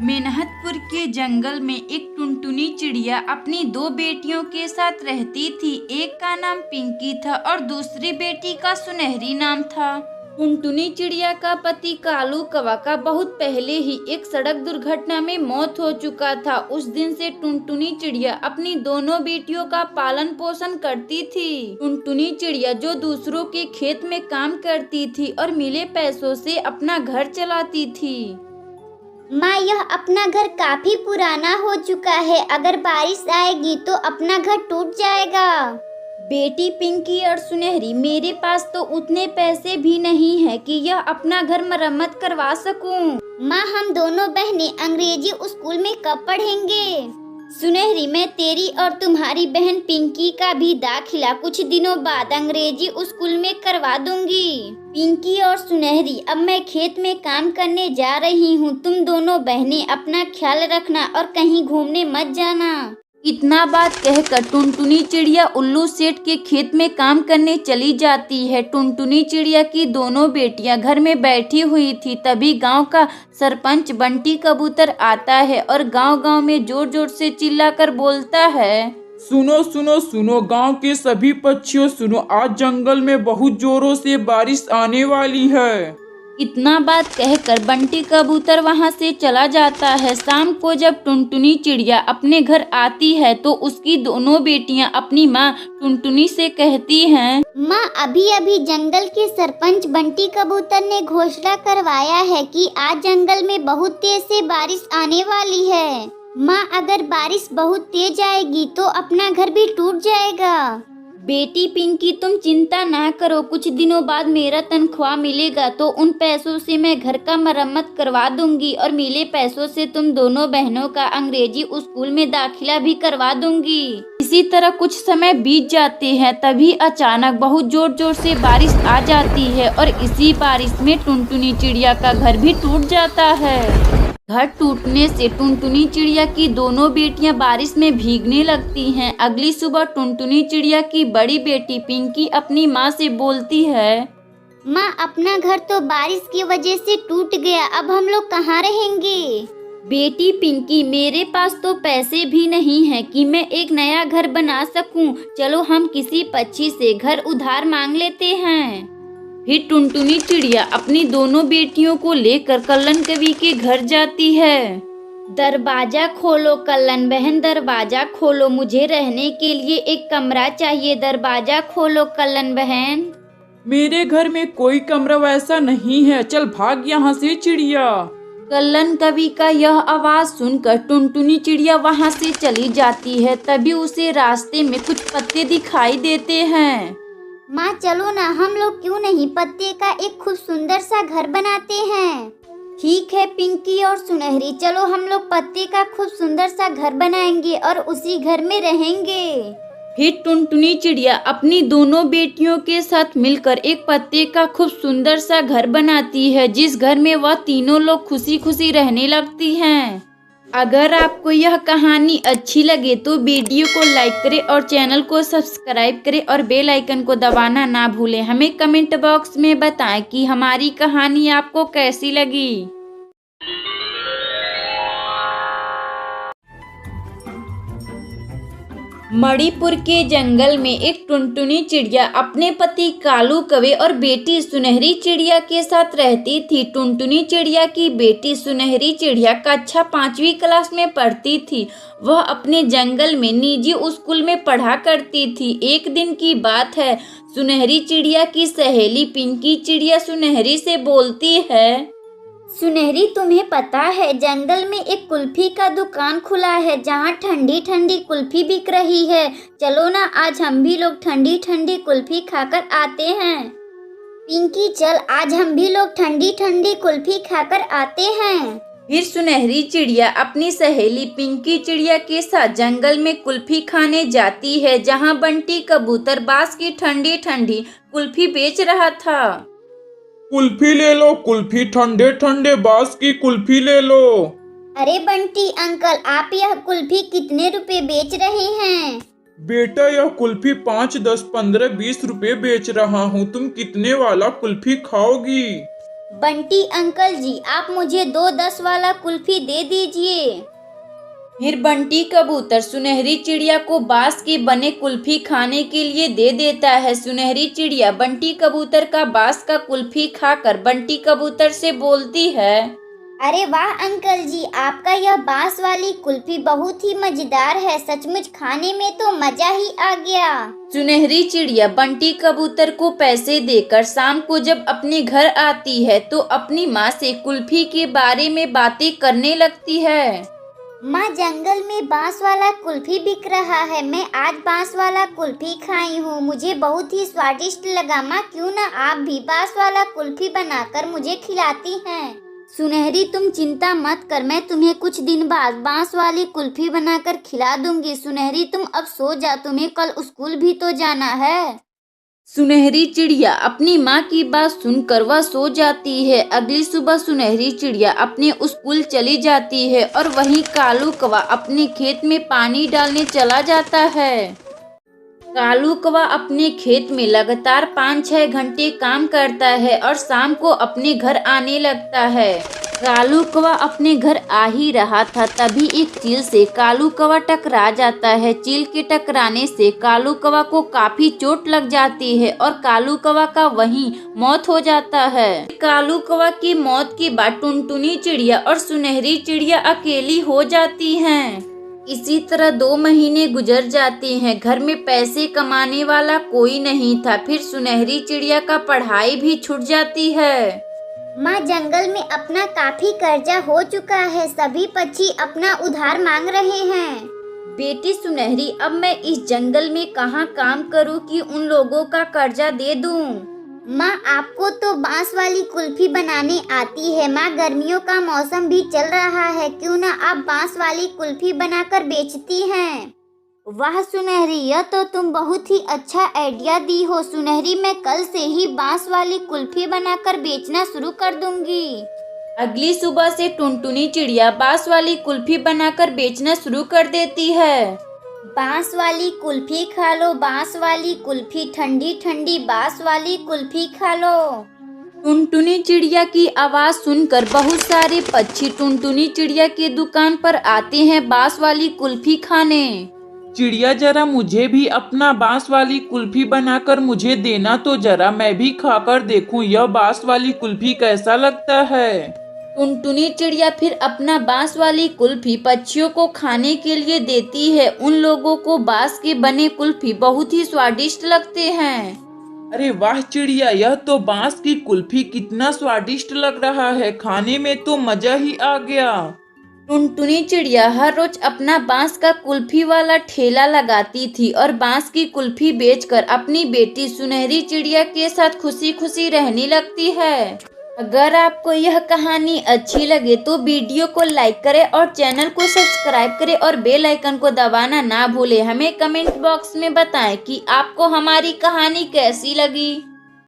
मेनहतपुर के जंगल में एक टुनटुनी चिड़िया अपनी दो बेटियों के साथ रहती थी। एक का नाम पिंकी था और दूसरी बेटी का सुनहरी नाम था। टुनटुनी चिड़िया का पति कालू कौवा का बहुत पहले ही एक सड़क दुर्घटना में मौत हो चुका था। उस दिन से टुनटुनी चिड़िया अपनी दोनों बेटियों का पालन पोषण करती थी। टुनटुनी चिड़िया जो दूसरों के खेत में काम करती थी और मिले पैसों से अपना घर चलाती थी। माँ, यह अपना घर काफी पुराना हो चुका है। अगर बारिश आएगी तो अपना घर टूट जाएगा। बेटी पिंकी और सुनहरी, मेरे पास तो उतने पैसे भी नहीं है कि यह अपना घर मरम्मत करवा सकूं। माँ, हम दोनों बहनें अंग्रेजी स्कूल में कब पढ़ेंगे? सुनहरी, मैं तेरी और तुम्हारी बहन पिंकी का भी दाखिला कुछ दिनों बाद अंग्रेजी स्कूल में करवा दूंगी। पिंकी और सुनहरी, अब मैं खेत में काम करने जा रही हूँ। तुम दोनों बहनें अपना ख्याल रखना और कहीं घूमने मत जाना। इतना बात कहकर टुनटुनी चिड़िया उल्लू सेठ के खेत में काम करने चली जाती है। टुनटुनी चिड़िया की दोनों बेटियां घर में बैठी हुई थी। तभी गांव का सरपंच बंटी कबूतर आता है और गांव-गांव में जोर-जोर से चिल्लाकर बोलता है, सुनो सुनो सुनो गांव के सभी पक्षियों सुनो, आज जंगल में बहुत जोरों से बारिश आने वाली है। इतना बात कहकर बंटी कबूतर वहां से चला जाता है। शाम को जब टुनटुनी चिड़िया अपने घर आती है तो उसकी दोनों बेटियां अपनी माँ टुनटुनी से कहती हैं, माँ, अभी अभी जंगल के सरपंच बंटी कबूतर ने घोषणा करवाया है कि आज जंगल में बहुत तेज से बारिश आने वाली है। माँ, अगर बारिश बहुत तेज आएगी तो अपना घर भी टूट जाएगा। बेटी पिंकी, तुम चिंता ना करो, कुछ दिनों बाद मेरा तनख्वाह मिलेगा तो उन पैसों से मैं घर का मरम्मत करवा दूंगी और मिले पैसों से तुम दोनों बहनों का अंग्रेजी स्कूल में दाखिला भी करवा दूंगी। इसी तरह कुछ समय बीत जाते हैं। तभी अचानक बहुत जोर जोर से बारिश आ जाती है और इसी बारिश में टुनटुनी चिड़िया का घर भी टूट जाता है। घर टूटने से टुनटुनी चिड़िया की दोनों बेटियां बारिश में भीगने लगती हैं। अगली सुबह टुनटुनी चिड़िया की बड़ी बेटी पिंकी अपनी माँ से बोलती है, माँ, अपना घर तो बारिश की वजह से टूट गया, अब हम लोग कहाँ रहेंगे? बेटी पिंकी, मेरे पास तो पैसे भी नहीं है कि मैं एक नया घर बना सकूं। चलो हम किसी पक्षी से घर उधार मांग लेते हैं। फिर टुनटुनी चिड़िया अपनी दोनों बेटियों को लेकर कल्लन कवि के घर जाती है। दरवाजा खोलो कल्लन बहन, दरवाजा खोलो, मुझे रहने के लिए एक कमरा चाहिए। दरवाजा खोलो कल्लन बहन। मेरे घर में कोई कमरा वैसा नहीं है, चल भाग यहाँ से चिड़िया। कल्लन कवि का यह आवाज सुनकर टुनटुनी चिड़िया वहाँ से चली जाती है। तभी उसे रास्ते में कुछ पत्ते दिखाई देते हैं। माँ, चलो ना, हम लोग क्यों नहीं पत्ते का एक खूब सुंदर सा घर बनाते हैं। ठीक है पिंकी और सुनहरी, चलो हम लोग पत्ते का खूब सुंदर सा घर बनाएंगे और उसी घर में रहेंगे। फिर टुनटुनी चिड़िया अपनी दोनों बेटियों के साथ मिलकर एक पत्ते का खूब सुंदर सा घर बनाती है, जिस घर में वह तीनों लोग खुशी खुशी रहने लगती हैं। अगर आपको यह कहानी अच्छी लगे तो वीडियो को लाइक करें और चैनल को सब्सक्राइब करें और बेल आइकन को दबाना ना भूलें। हमें कमेंट बॉक्स में बताएं कि हमारी कहानी आपको कैसी लगी। मणिपुर के जंगल में एक टुनटुनी चिड़िया अपने पति कालू कौवे और बेटी सुनहरी चिड़िया के साथ रहती थी। टुनटुनी चिड़िया की बेटी सुनहरी चिड़िया कक्षा 5वीं क्लास में पढ़ती थी। वह अपने जंगल में निजी स्कूल में पढ़ा करती थी। एक दिन की बात है, सुनहरी चिड़िया की सहेली पिंकी चिड़िया सुनहरी से बोलती है, सुनहरी, तुम्हें पता है जंगल में एक कुल्फी का दुकान खुला है जहाँ ठंडी ठंडी कुल्फी बिक रही है। चलो ना, आज हम भी लोग ठंडी ठंडी कुल्फी खाकर आते हैं। पिंकी, चल, आज हम भी लोग ठंडी ठंडी कुल्फी खाकर आते हैं। फिर सुनहरी चिड़िया अपनी सहेली पिंकी चिड़िया के साथ जंगल में कुल्फी खाने जाती है, जहाँ बंटी कबूतर बांस की ठंडी ठंडी कुल्फी बेच रहा था। कुल्फी ले लो, कुल्फी, ठंडे ठंडे बांस की कुल्फी ले लो। अरे बंटी अंकल, आप यह कुल्फी कितने रुपए बेच रहे हैं? बेटा, यह कुल्फी 5, 10, 15, 20 रुपए बेच रहा हूँ। तुम कितने वाला कुल्फी खाओगी? बंटी अंकल जी, आप मुझे 2 10 वाला कुल्फी दे दीजिए। फिर बंटी कबूतर सुनहरी चिड़िया को बांस के बने कुल्फी खाने के लिए दे देता है। सुनहरी चिड़िया बंटी कबूतर का बांस का कुल्फी खाकर बंटी कबूतर से बोलती है, अरे वाह अंकल जी, आपका यह बांस वाली कुल्फी बहुत ही मजेदार है। सचमुच खाने में तो मजा ही आ गया। सुनहरी चिड़िया बंटी कबूतर को पैसे देकर शाम को जब अपने घर आती है तो अपनी माँ से कुल्फी के बारे में बातें करने लगती है। माँ, जंगल में बांस वाला कुल्फी बिक रहा है। मैं आज बांस वाला कुल्फी खाई हूँ, मुझे बहुत ही स्वादिष्ट लगा। माँ, क्यों ना आप भी बांस वाला कुल्फी बनाकर मुझे खिलाती हैं। सुनहरी, तुम चिंता मत कर, मैं तुम्हें कुछ दिन बाद बांस वाली कुल्फी बनाकर खिला दूंगी। सुनहरी, तुम अब सो जा, तुम्हें कल स्कूल भी तो जाना है। सुनहरी चिड़िया अपनी माँ की बात सुनकर वह सो जाती है। अगली सुबह सुनहरी चिड़िया अपने स्कूल चली जाती है और वहीं कालू कौवा अपने खेत में पानी डालने चला जाता है। कालू कौवा अपने खेत में लगातार 5-6 घंटे काम करता है और शाम को अपने घर आने लगता है। कालू कौवा अपने घर आ ही रहा था, तभी एक चील से कालू कौवा टकरा जाता है। चील के टकराने से कालू कौवा को काफी चोट लग जाती है और कालू कौवा का वहीं मौत हो जाता है। कालू कौवा की मौत के बाद टुनटुनी चिड़िया और सुनहरी चिड़िया अकेली हो जाती हैं। इसी तरह 2 महीने गुजर जाते हैं। घर में पैसे कमाने वाला कोई नहीं था। फिर सुनहरी चिड़िया का पढ़ाई भी छूट जाती है। माँ, जंगल में अपना काफी कर्जा हो चुका है। सभी पक्षी अपना उधार मांग रहे हैं। बेटी सुनहरी, अब मैं इस जंगल में कहाँ काम करूँ कि उन लोगों का कर्जा दे दूँ। माँ, आपको तो बांस वाली कुल्फी बनाने आती है। माँ, गर्मियों का मौसम भी चल रहा है, क्यों ना आप बांस वाली कुल्फी बनाकर बेचती हैं। वाह सुनहरी, यह तो तुम बहुत ही अच्छा आइडिया दी हो। सुनहरी, मैं कल से ही बांस वाली कुल्फी बनाकर बेचना शुरू कर दूंगी। अगली सुबह से टुनटुनी चिड़िया बांस वाली कुल्फी बनाकर बेचना शुरू कर देती है। बांस वाली कुल्फी खा लो, बांस वाली कुल्फी, ठंडी ठंडी बांस वाली कुल्फी खा लो। टुनटुनी चिड़िया की आवाज सुनकर बहुत सारे पक्षी टुनटुनी चिड़िया की दुकान पर आते हैं बांस वाली कुल्फी खाने। चिड़िया, जरा मुझे भी अपना बांस वाली कुल्फी बनाकर मुझे देना तो जरा, मैं भी खाकर देखूं यह बांस वाली कुल्फी कैसा लगता है। टुनटुनी चिड़िया फिर अपना बांस वाली कुल्फी पक्षियों को खाने के लिए देती है। उन लोगों को बांस के बने कुल्फी बहुत ही स्वादिष्ट लगते हैं। अरे वाह चिड़िया, यह तो बांस की कुल्फी कितना स्वादिष्ट लग रहा है, खाने में तो मजा ही आ गया। टुनटुनी चिड़िया हर रोज अपना बांस का कुल्फी वाला ठेला लगाती थी और बांस की कुल्फी बेचकर अपनी बेटी सुनहरी चिड़िया के साथ खुशी खुशी रहने लगती है। अगर आपको यह कहानी अच्छी लगे तो वीडियो को लाइक करें और चैनल को सब्सक्राइब करें और बेल आइकन को दबाना ना भूलें। हमें कमेंट बॉक्स में बताएं कि आपको हमारी कहानी कैसी लगी।